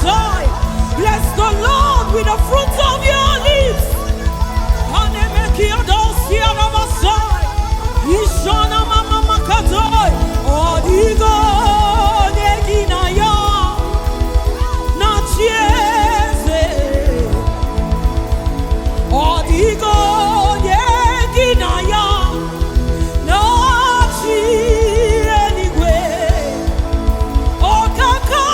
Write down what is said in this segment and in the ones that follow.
Bless the Lord with the fruits of your lips. Ishana mama makatoi, odigo negina ya, na chiese, odigo negina ya, na chienigwe, okaka,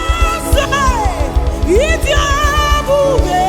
yes, idiabube.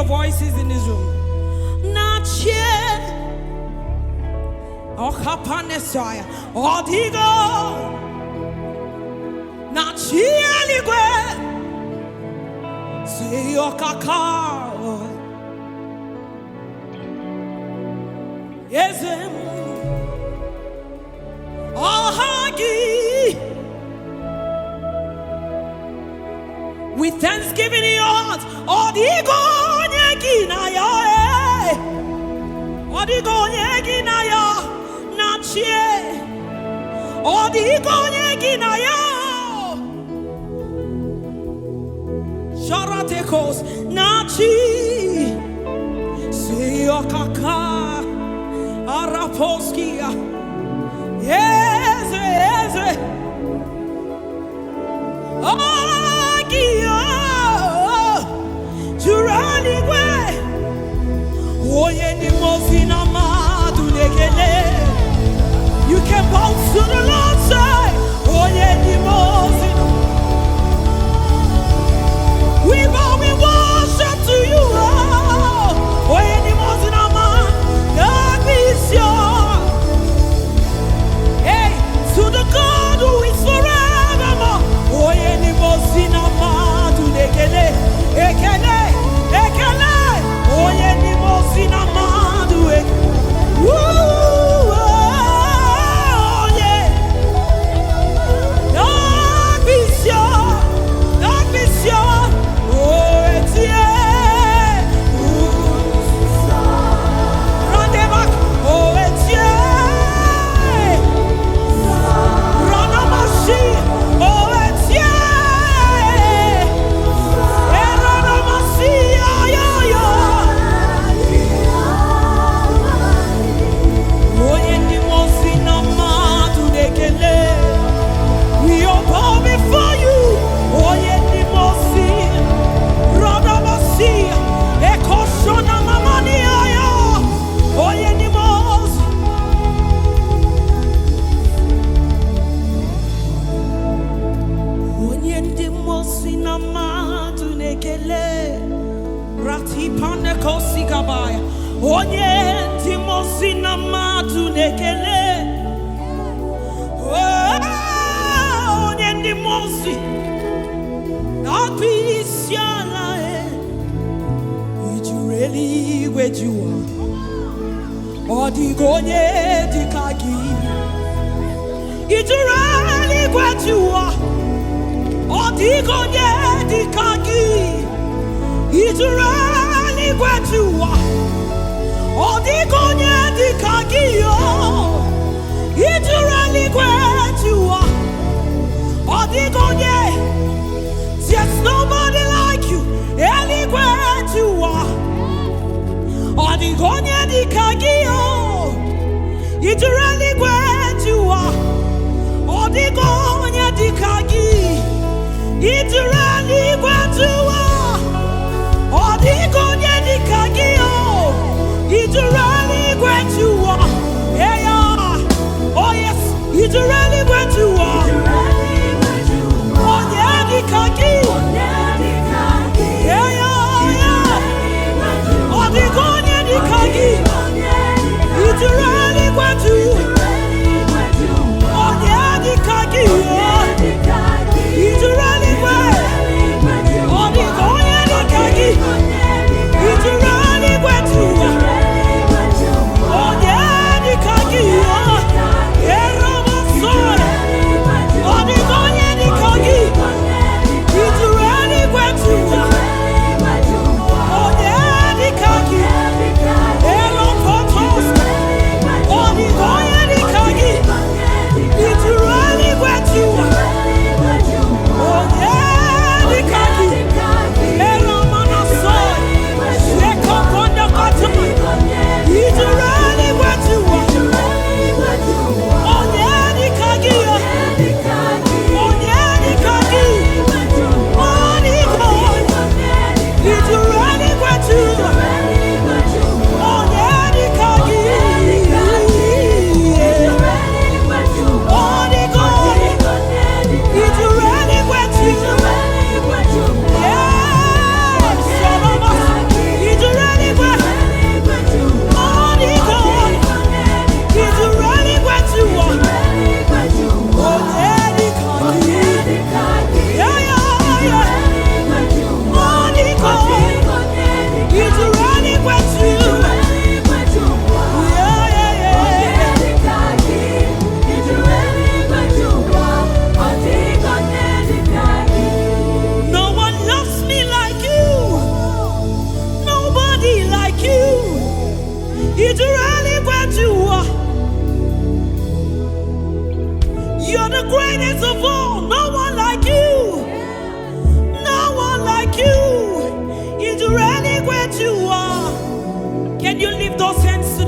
Voices in this room. Not yet. Oh, Kapanesaya. Oh, Digo. Not yet. Say your kakar. Yes. Oh, Hagi. With thanksgiving in your heart. Oh, Digo. Odigonyeginaya nachie Odigonyeginaya Sharatekos nachi Yokaka Araposkia. Yes, yes. Agia Juraligwe. Oye ni mozina madu legele. You can bounce to the Lord side. Oye ni mozina. We bow, we worship to you. Oye ni mozina madu. God is yours. Hey, to the God who is forevermore. Oye ni mozina madu legele. Ekele, ekele. Oye ni mozina madu There's nobody like you. Anywhere you are. Odigonya di kagio. It's really where you are. Odigonya di kagi. It's really where you are. Odigonya di kagio. It's really where you are. Yeah. Oh yes. It's really where you are. Onya di kagi. Yeah. Odigonya di kagi.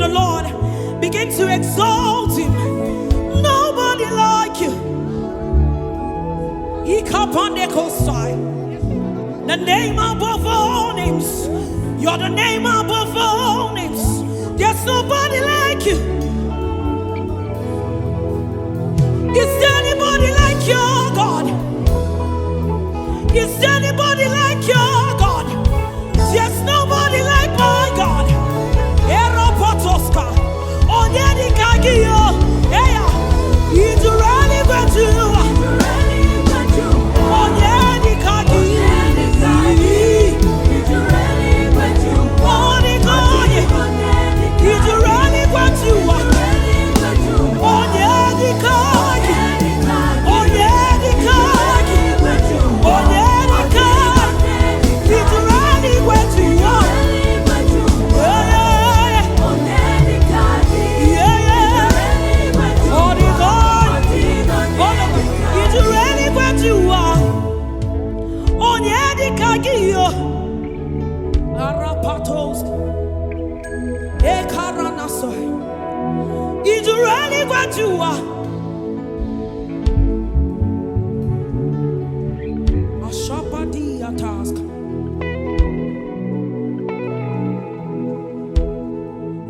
the Lord. Begin to exalt him. Nobody like you. The name above all names. You're the name above all names. There's nobody like you. Is there anybody like your God? Is there anybody like your God? There's nobody like my God. Eropotoska. Onyedikagiyo. Eya. Idurali gwetu.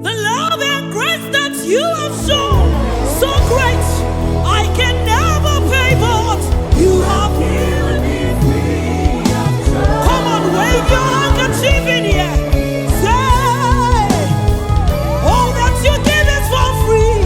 The love and grace that you have shown, so great, I can never pay, but you have given me free. Come on, wave your handkerchief in here. Say, all that you give is for free.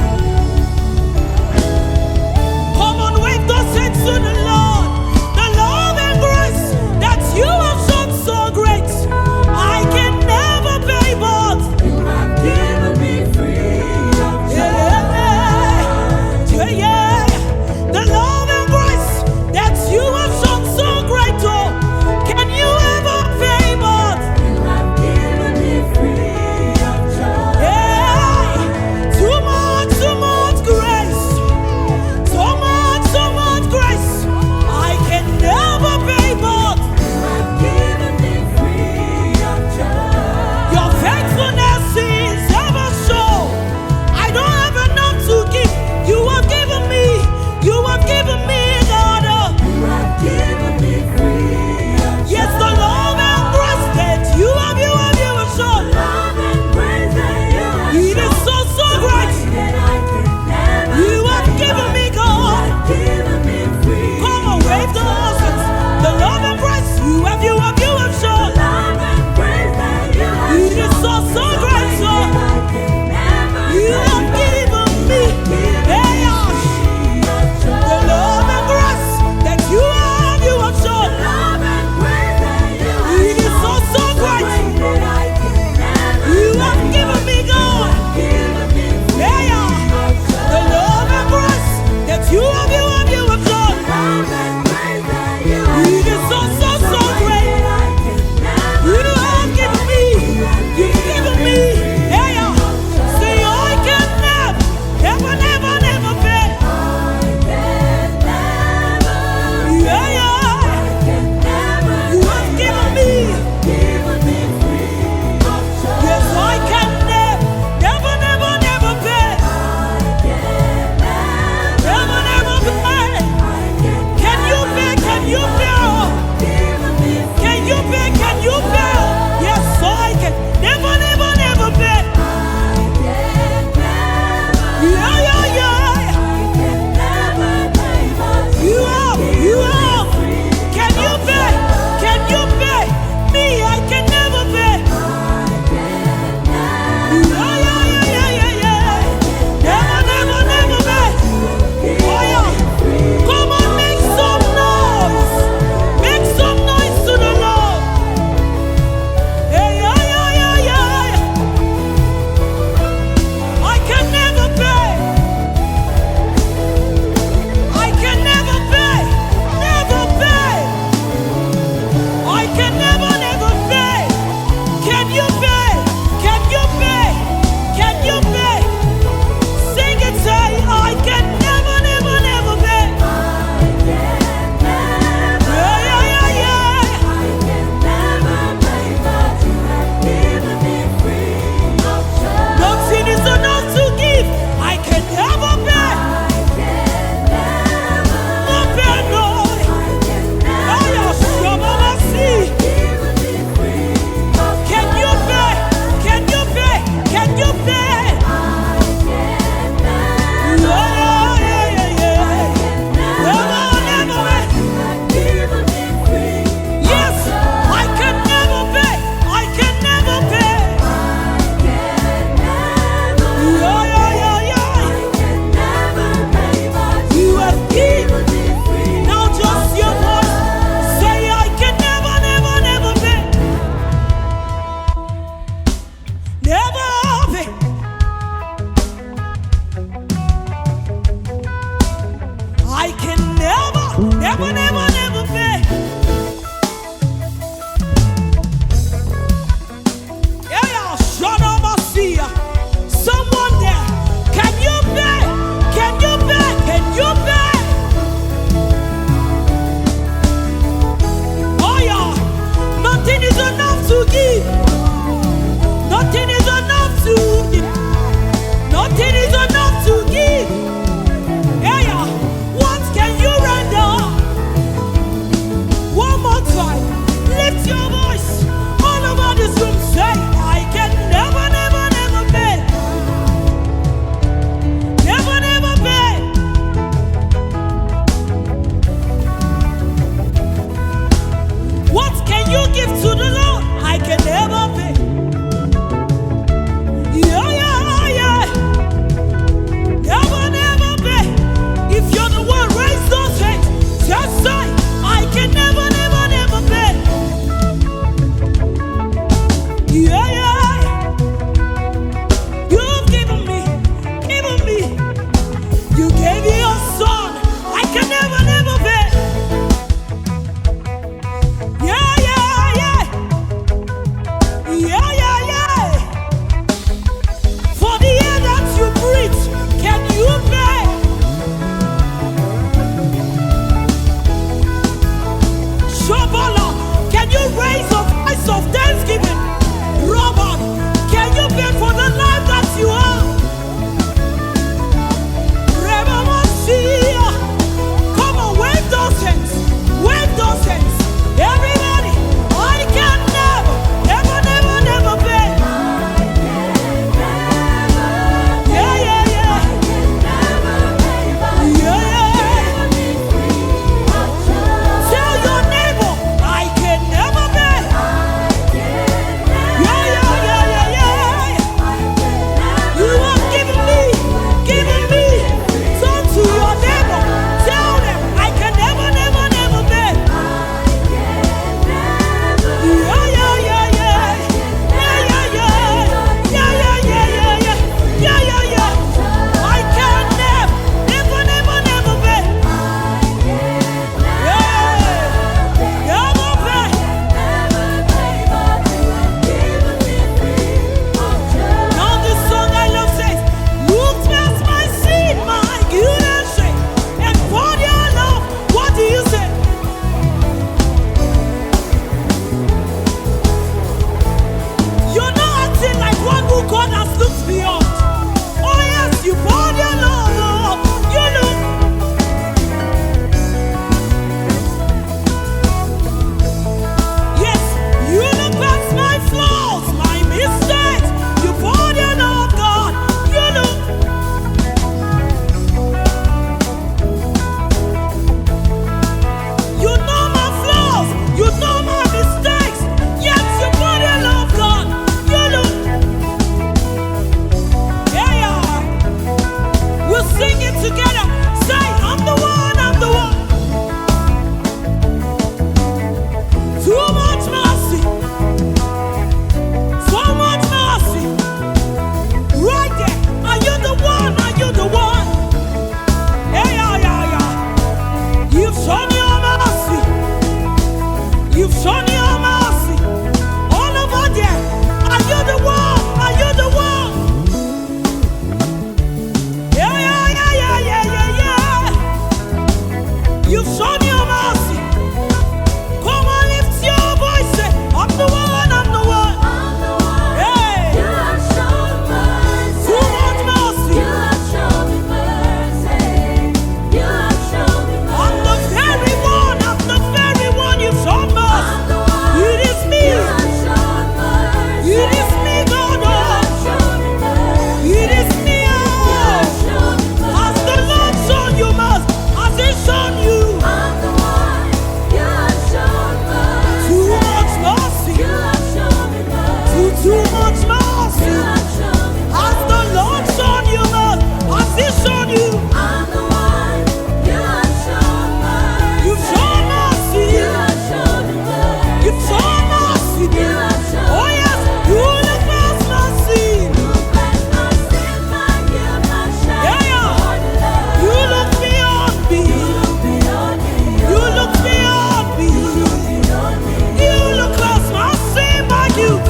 to give. Nothing is enough to give. Nothing is enough to give. Yeah, yeah. What can you render? One more time. Lift your voice all over this room. Say, I can never, never, never pay. Never, never pay. What can you give to the Lord? I can never pay. Yeah, yeah, yeah. Never, never pay. If you're the one, raise those hands. Just say, I can never, never, never pay. Yeah, yeah. You've given me. You gave me your son. I can never, never pay. Yeah, yeah, yeah. Yeah, yeah, yeah. For the air that you breathe, can you pay? Shobala, can you raise a voice of thanksgiving? Robert, can you pay for the life that you have? Remamosia, come on, wave those hands. Wave those hands. Everybody, I can never, never, never, never pay. Yeah, yeah, yeah. Yeah, yeah. Tell your neighbor, I can never pay. Yeah, yeah, yeah, yeah, yeah. You have given me. Turn to your neighbor. Tell them, I can never, never, never pay. Yeah, yeah, yeah, yeah. Yeah, yeah, yeah. Yeah, yeah, yeah, yeah, yeah. Yeah, yeah, yeah. I can never, never, never, never pay. Yeah, never pay. Now this song I love says, look past my sin, my guilt and shame, and for your love, what do you say? You're not acting like one who God has looked beyond. Oh yes, you poured your love. You look. Yes, you look past my flaws, my mistakes. You poured your love, God. You look. You know my flaws. You know my mistakes. Yes, you poured your love, God. You look. Yeah, yeah. We'll sing it together. Say, I'm the one, I'm the one. Too much mercy. So much mercy. Right there. Are you the one? Are you the one? Yeah, yeah, yeah, yeah. You've shown your mercy. You've shown your mercy. All over there. Are you the one? Are you the one? Yeah, yeah, yeah, yeah, yeah, yeah, yeah. You've shown your mercy. Come on, lift your voice. Say, I'm the one, I'm the one. Hey, too much mercy. I'm the very one you've shown mercy. It is me. It is me, God. It is me. Has the Lord shown you mercy? Has He shown you too much mercy? Too much mercy. Has the Lord shown you mercy? Has He shown you? You've shown mercy. You've shown mercy. Oh yes, you look past mercy. Yeah, yeah. You look beyond me. You look beyond me. You look past my sin, my guilt.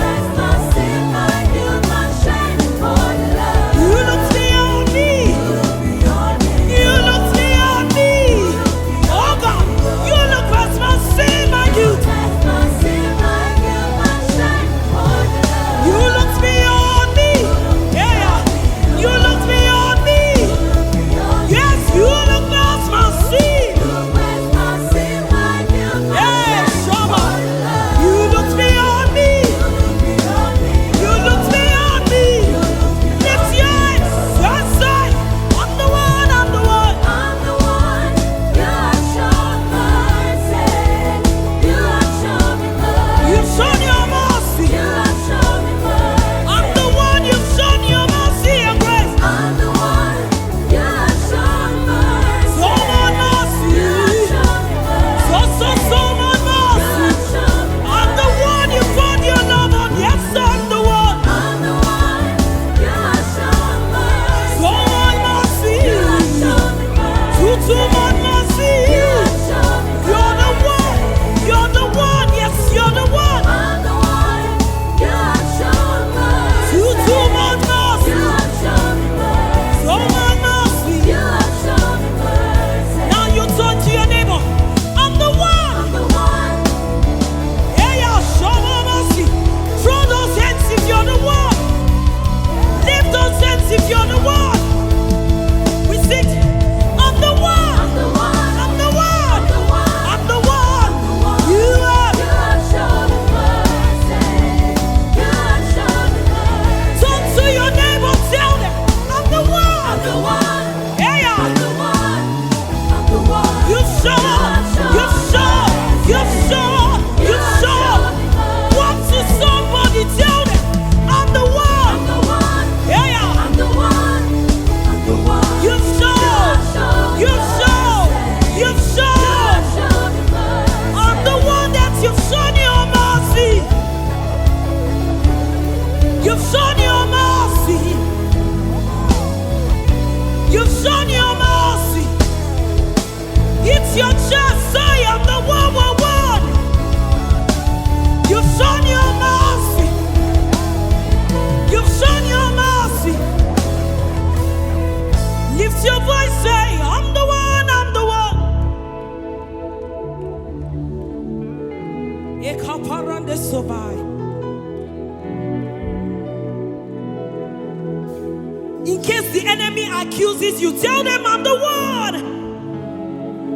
enemy accuses you, tell them I'm the one.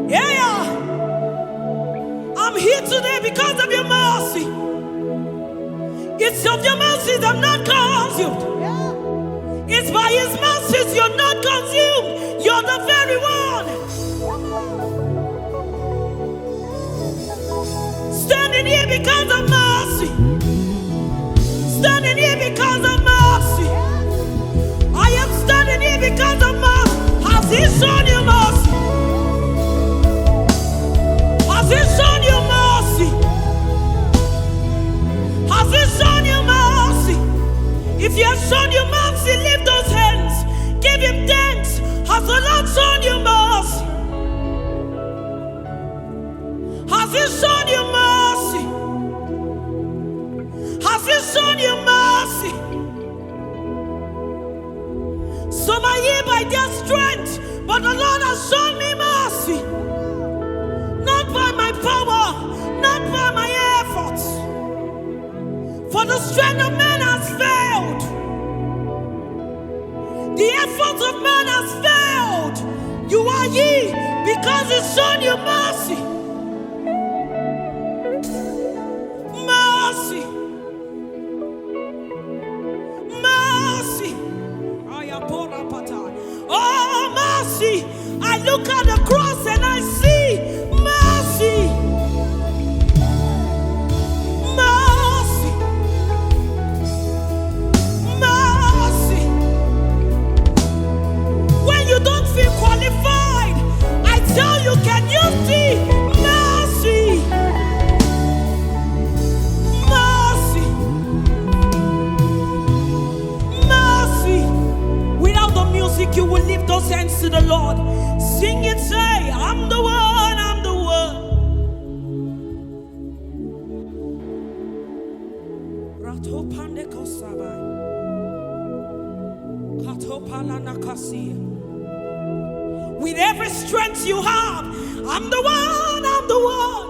Yeah. I'm here today because of your mercy. It's of your mercies I'm not consumed. It's by his mercies you're not consumed. You're the very one. Standing here because of mercy. Standing here because of mercy. I am standing here because of mercy. Has he shown you mercy? Has he shown you mercy? Has he shown you mercy? If he has shown you mercy, lift those hands. Give him thanks. Has the Lord shown you mercy? Has he shown you mercy? Has he shown you mercy? Some are here by their strength, but the Lord has shown me mercy. Not by my power, not by my efforts. For the strength of man has failed. The efforts of man has failed. You are ye because he's shown you mercy. Mercy. Mercy. Oh, mercy. I look at the cross and I see mercy. Mercy. Mercy. When you don't feel qualified, I tell you, can you see mercy? Mercy. Mercy. Without the music, you will lift those hands to the Lord. Sing it, say, I'm the one, I'm the one. With every strength you have, I'm the one, I'm the one.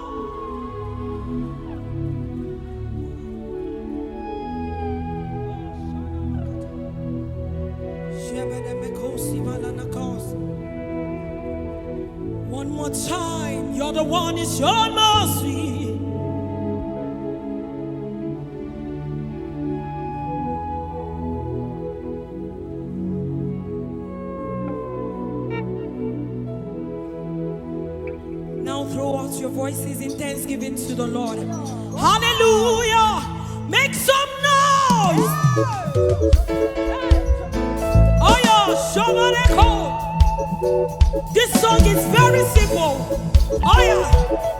One more time, you're the one, it's your mercy. Now throw out your voices in thanksgiving to the Lord. Hallelujah! Make some noise! Oh yeah, Shomareko! This song is very simple. Oh yeah.